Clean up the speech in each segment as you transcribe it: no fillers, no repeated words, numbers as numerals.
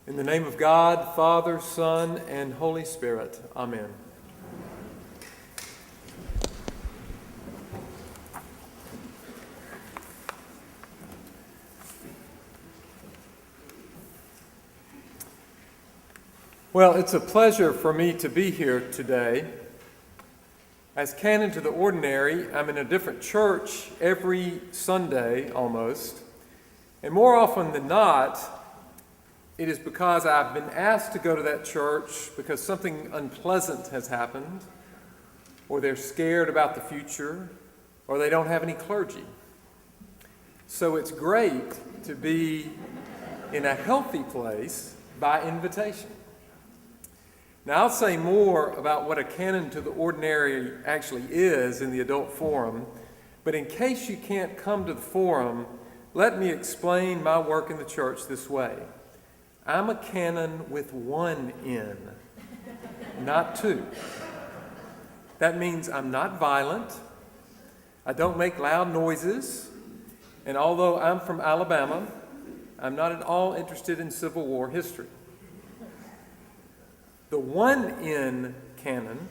In the name of God, Father, Son, and Holy Spirit. Amen. Well, it's a pleasure for me to be here today. As Canon to the Ordinary, I'm in a different church every Sunday almost. And more often than not, it is because I've been asked to go to that church because something unpleasant has happened, or they're scared about the future, or they don't have any clergy. So it's great to be in a healthy place by invitation. Now, I'll say more about what a Canon to the Ordinary actually is in the adult forum, but in case you can't come to the forum, let me explain my work in the church this way. I'm a canon with one N, not two. That means I'm not violent, I don't make loud noises, and although I'm from Alabama, I'm not at all interested in Civil War history. The one N canon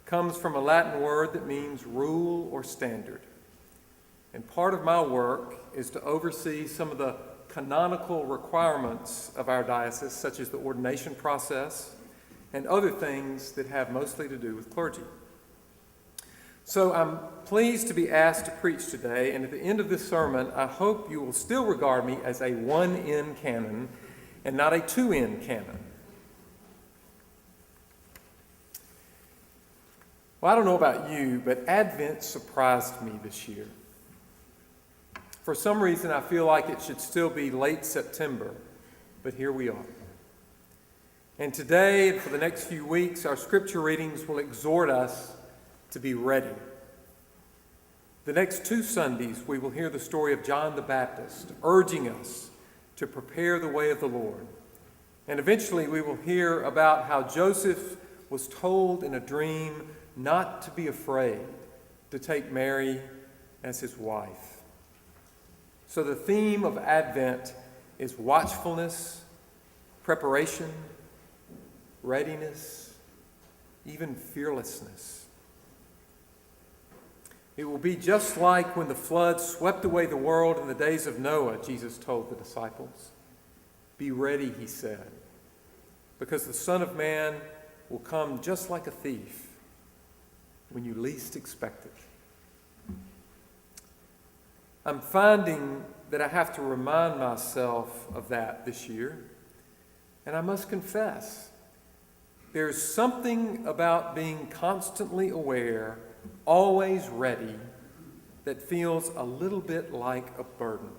comes from a Latin word that means rule or standard. And part of my work is to oversee some of the canonical requirements of our diocese, such as the ordination process and other things that have mostly to do with clergy. So I'm pleased to be asked to preach today, and at the end of this sermon, I hope you will still regard me as a 1N canon and not a 2N canon. Well, I don't know about you, but Advent surprised me this year. For some reason, I feel like it should still be late September, but here we are. And today, and for the next few weeks, our scripture readings will exhort us to be ready. The next 2 Sundays, we will hear the story of John the Baptist, urging us to prepare the way of the Lord. And eventually, we will hear about how Joseph was told in a dream not to be afraid to take Mary as his wife. So the theme of Advent is watchfulness, preparation, readiness, even fearlessness. It will be just like when the flood swept away the world in the days of Noah, Jesus told the disciples. Be ready, he said, because the Son of Man will come just like a thief when you least expect it. I'm finding that I have to remind myself of that this year, and I must confess, there's something about being constantly aware, always ready, that feels a little bit like a burden.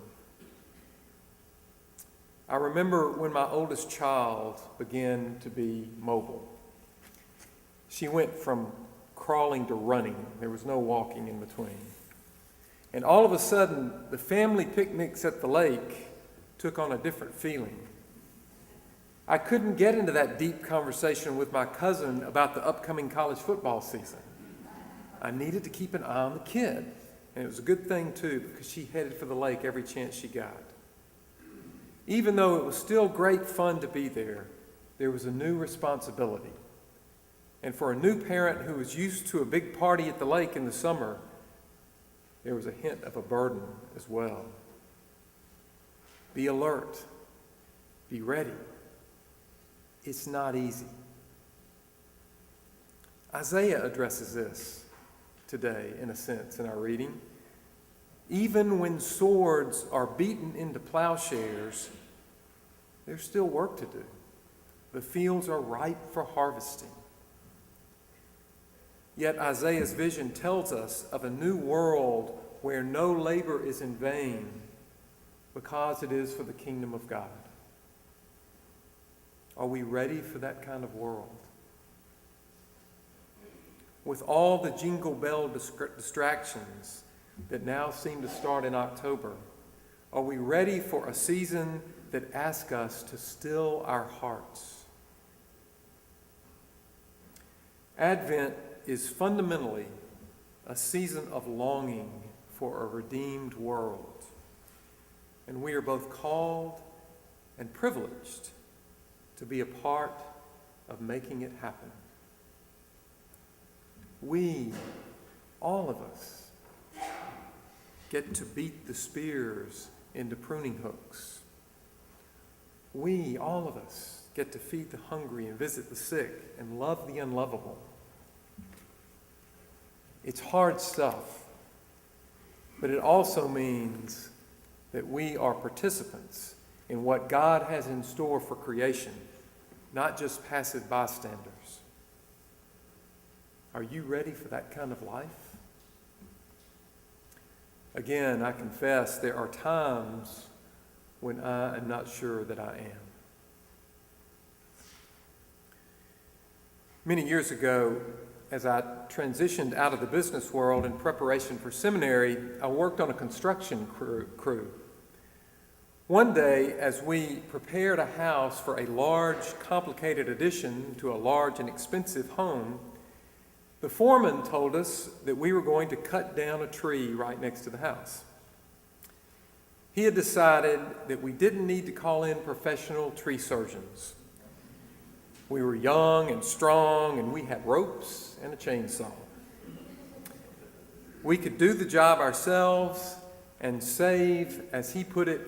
I remember when my oldest child began to be mobile. She went from crawling to running. There was no walking in between. And all of a sudden, the family picnics at the lake took on a different feeling. I couldn't get into that deep conversation with my cousin about the upcoming college football season. I needed to keep an eye on the kid. And it was a good thing, too, because she headed for the lake every chance she got. Even though it was still great fun to be there, there was a new responsibility. And for a new parent who was used to a big party at the lake in the summer, there was a hint of a burden as well. Be alert. Be ready. It's not easy. Isaiah addresses this today, in a sense, in our reading. Even when swords are beaten into plowshares, there's still work to do. The fields are ripe for harvesting. Yet Isaiah's vision tells us of a new world where no labor is in vain because it is for the kingdom of God. Are we ready for that kind of world? With all the jingle bell distractions that now seem to start in October, are we ready for a season that asks us to still our hearts? Advent is fundamentally a season of longing for a redeemed world. And we are both called and privileged to be a part of making it happen. We, all of us, get to beat the spears into pruning hooks. We, all of us, get to feed the hungry and visit the sick and love the unlovable. It's hard stuff, but it also means that we are participants in what God has in store for creation, not just passive bystanders. Are you ready for that kind of life? Again, I confess there are times when I am not sure that I am. Many years ago, as I transitioned out of the business world in preparation for seminary, I worked on a construction crew. One day, as we prepared a house for a large, complicated addition to a large and expensive home, the foreman told us that we were going to cut down a tree right next to the house. He had decided that we didn't need to call in professional tree surgeons. We were young and strong, and we had ropes and a chainsaw. We could do the job ourselves and save, as he put it,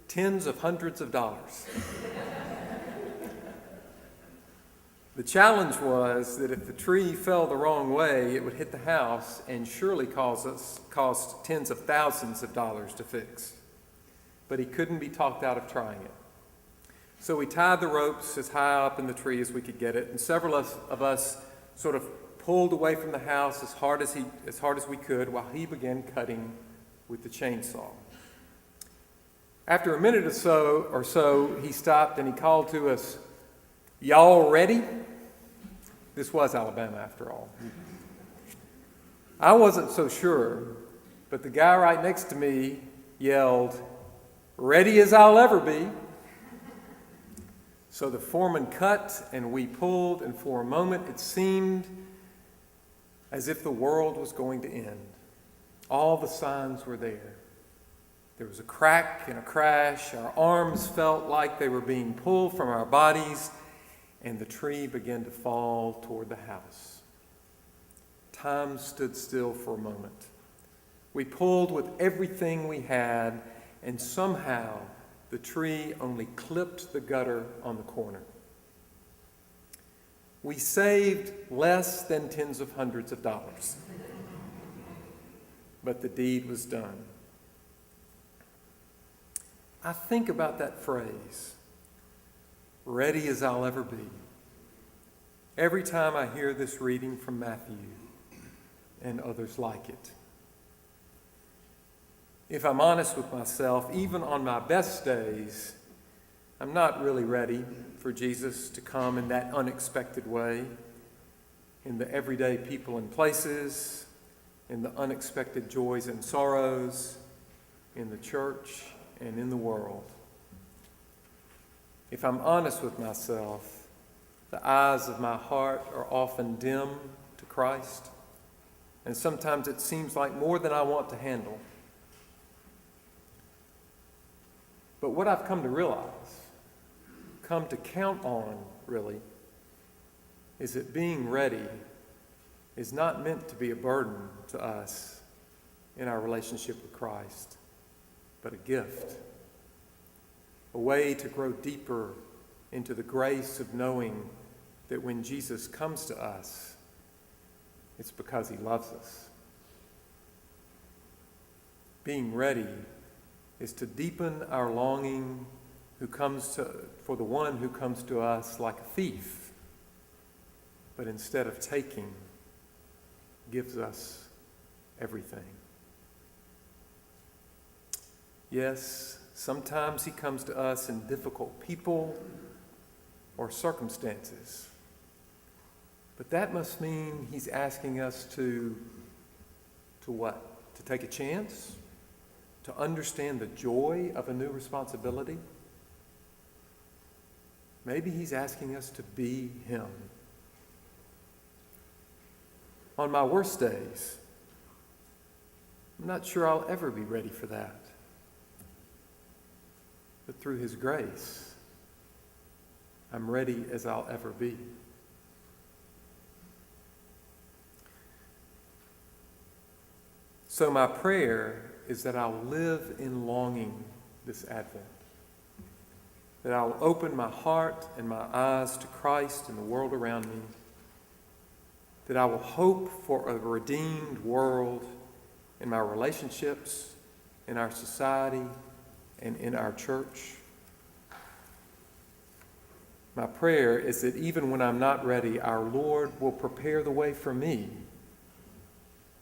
tens of hundreds of dollars. The challenge was that if the tree fell the wrong way, it would hit the house and surely cost tens of thousands of dollars to fix. But he couldn't be talked out of trying it. So we tied the ropes as high up in the tree as we could get it, and several of us sort of pulled away from the house as hard as we could while he began cutting with the chainsaw. After a minute or so, he stopped and he called to us, "Y'all ready?" This was Alabama, after all. I wasn't so sure, but the guy right next to me yelled, "Ready as I'll ever be." So the foreman cut and we pulled, and for a moment it seemed as if the world was going to end. All the signs were there. There was a crack and a crash. Our arms felt like they were being pulled from our bodies, and the tree began to fall toward the house. Time stood still for a moment. We pulled with everything we had, and somehow the tree only clipped the gutter on the corner. We saved less than tens of hundreds of dollars, but the deed was done. I think about that phrase, "ready as I'll ever be," every time I hear this reading from Matthew and others like it. If I'm honest with myself, even on my best days, I'm not really ready for Jesus to come in that unexpected way, in the everyday people and places, in the unexpected joys and sorrows, in the church and in the world. If I'm honest with myself, the eyes of my heart are often dim to Christ, and sometimes it seems like more than I want to handle. But what I've come to realize, come to count on, really, is that being ready is not meant to be a burden to us in our relationship with Christ, but a gift, a way to grow deeper into the grace of knowing that when Jesus comes to us, it's because he loves us. Being ready is to deepen our longing for the one who comes to us like a thief, but instead of taking, gives us everything. Yes, sometimes he comes to us in difficult people or circumstances, but that must mean he's asking us to what? To take a chance? To understand the joy of a new responsibility? Maybe he's asking us to be him. On my worst days, I'm not sure I'll ever be ready for that. But through his grace, I'm ready as I'll ever be. So my prayer is that I'll live in longing this Advent, that I'll open my heart and my eyes to Christ and the world around me, that I will hope for a redeemed world in my relationships, in our society, and in our church. My prayer is that even when I'm not ready, our Lord will prepare the way for me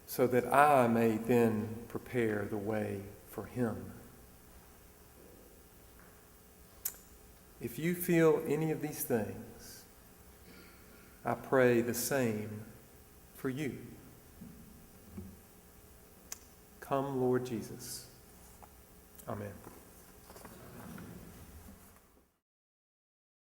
so that I may then prepare the way for him. If you feel any of these things, I pray the same for you. Come, Lord Jesus. Amen.